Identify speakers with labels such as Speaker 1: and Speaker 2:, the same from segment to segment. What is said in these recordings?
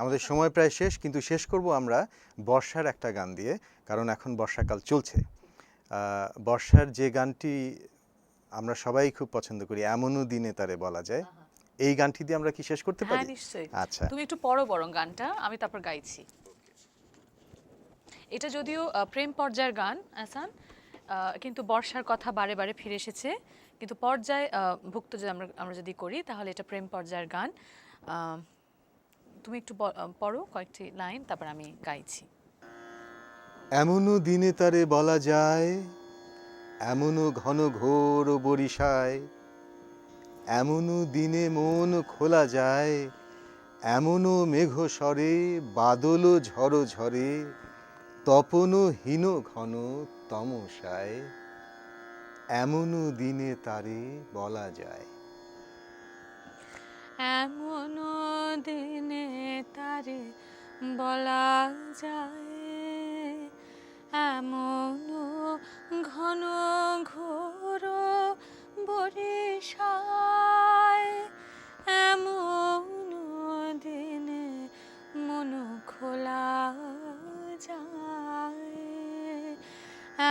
Speaker 1: আমাদের সময় প্রায় শেষ, কিন্তু শেষ করব আমরা বর্ষার একটা গান দিয়ে, কারণ এখন বর্ষাকাল চলছে। বর্ষার যে গানটি আমরা সবাই খুব পছন্দ করি, এমনও দিনে তারে বলা যায়, এই গানটি দিয়ে আমরা কি শেষ করতে
Speaker 2: হ্যাঁ
Speaker 1: পারি?
Speaker 2: নিশ্চয়ই।
Speaker 1: আচ্ছা,
Speaker 2: তুমি একটু পড়ো বরং গানটা, আমি তারপর গাইছি। এটা যদিও প্রেম পর্যায়ের গান আসান, কিন্তু বর্ষার কথা বারে বারে ফিরে এসেছে। কিন্তু পর্যায় ভুক্ত যদি আমরা যদি করি তাহলে এটা প্রেম পর্যায়ের গান। আহ, তুমি একটু পড়ো কয়েকটি লাইন, তারপর আমি গাইছি।
Speaker 1: এমনও দিনে তারে বলা যায়, এমনও ঘন ঘোর বরিশায়, এমনও দিনে মন খোলা যায়, এমনও মেঘ স্বরে বাদল ঝড় ঝরে, তপন হীন ঘন তমসায়, এমনও দিনে তারে বলা যায়।
Speaker 2: এমন দিনে তারে বলা যায়, এমন ঘন ঘোর বরিশায়, এমন দিনে মন খোলা যায়,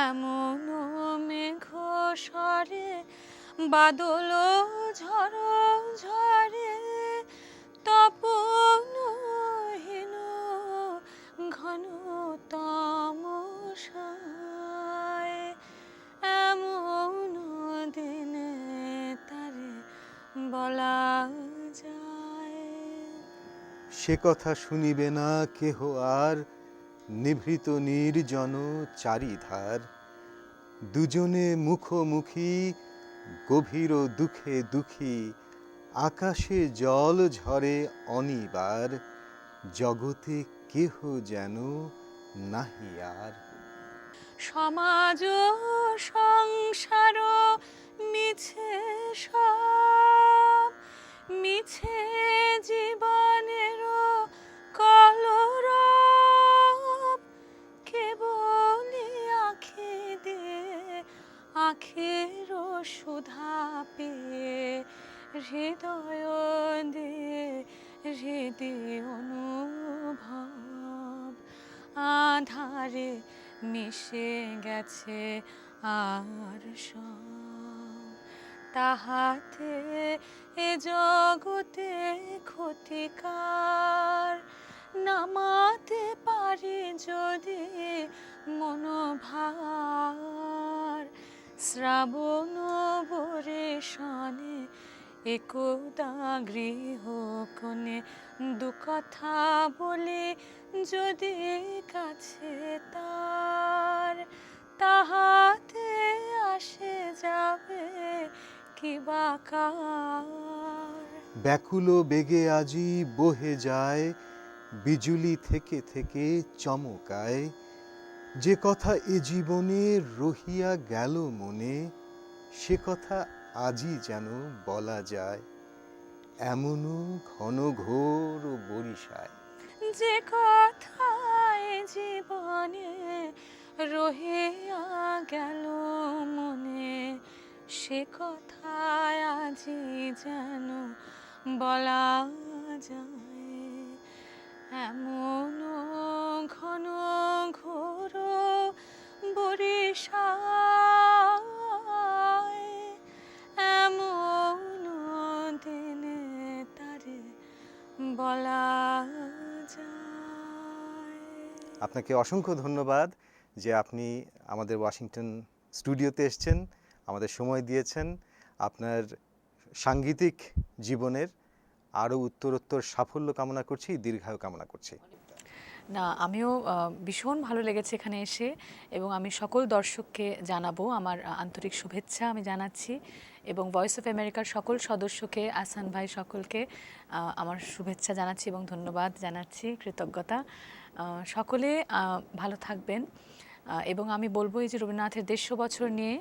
Speaker 2: এমন মেঘ স্বরে বাদল ঝড় ঝরে, তপনহীন ঘন তমসায়, এমন দিনে তারে বলা যায়।
Speaker 1: সে কথা শুনিবে না কেহ আর, নিভৃত নির্জন চারিধার, দুজনে মুখোমুখি গভীর দুঃখে দুঃখী, আকাশে জল ঝরে অনিবার, জগতে কেহ যেন নাহি আর।
Speaker 2: সমাজ সংসার মিছে সব, মিছে জীবনের কলরব, কেবলি আঁখি দিয়ে আখের সুধা পেয়ে, হৃদয় দিয়ে হৃদয় অনুভব, আধারে মিশে গেছে আর সব, তাহাতে এ জগতে ক্ষতিকার, নামাতে পারি যদি মনোভার, শ্রাবণ বরেশনে একদা গৃহ কোণে দু কথা বলে যদি কাছে তার, তাহাতে আসে যাবে কি বাকার।
Speaker 1: ব্যাকুল বেগে আজি বহে যায়, বিজুলি থেকে থেকে চমকায়, যে কথা এ জীবনে রহিয়া গেল মনে, সে কথা আজই যেন বলা যায়, এমনও ঘন ঘোর বরিশায়।
Speaker 2: যে কথায় জীবনে রহিয়া গেল মনে, সে কথায় আজি যেন বলা যায়, এমন ঘন ঘোর বরিশায়, এমন দিনে তারে বলা যায়।
Speaker 1: আপনাকে অসংখ্য ধন্যবাদ যে আপনি আমাদের ওয়াশিংটন স্টুডিওতে এসেছেন, আমাদের সময় দিয়েছেন। আপনার সাংগীতিক জীবনের আরও উত্তরোত্তর সাফল্য কামনা করছি, দীর্ঘায়ু কামনা করছি।
Speaker 2: না, আমিও ভীষণ ভালো লেগেছে এখানে এসে, এবং আমি সকল দর্শককে জানাবো আমার আন্তরিক শুভেচ্ছা আমি জানাচ্ছি, এবং ভয়েস অফ আমেরিকার সকল সদস্যকে, আহসান ভাই সকলকে আমার শুভেচ্ছা জানাচ্ছি এবং ধন্যবাদ জানাচ্ছি, কৃতজ্ঞতা। সকলে ভালো থাকবেন, এবং আমি বলবো এই যে রবীন্দ্রনাথের 150 বছর নিয়ে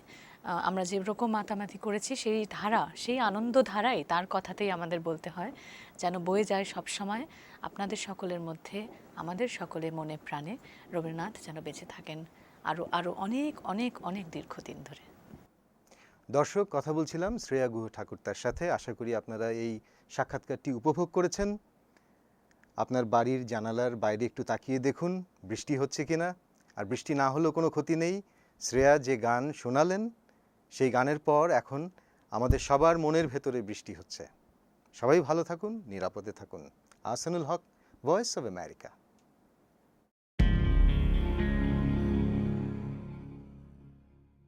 Speaker 2: আমরা যেরকম মাতামাতি করেছি, সেই ধারা, সেই আনন্দ ধারাই তার কথাতেই আমাদের বলতে হয়, যেন বয়ে যায় সব সময়। আপনাদের সকলের মধ্যে, আমাদের সকলের মনে প্রাণে রবীন্দ্রনাথ যেন বেঁচে থাকেন আরও আরও অনেক অনেক অনেক দীর্ঘদিন ধরে।
Speaker 1: দর্শক, কথা বলছিলাম শ্রেয়া গুহ ঠাকুরতার সাথে। আশা করি আপনারা এই সাক্ষাৎকারটি উপভোগ করেছেন। আপনার বাড়ির জানালার বাইরে একটু তাকিয়ে দেখুন বৃষ্টি হচ্ছে কিনা। আর বৃষ্টি না হলেও কোনো ক্ষতি নেই। শ্রেয়া যে গান শোনালেন সেই গানের পর এখন আমাদের সবার মনের ভেতরে বৃষ্টি হচ্ছে। সবাই ভালো থাকুন, নিরাপদে থাকুন। আহসানুল হক, ভয়েস অব আমেরিকা।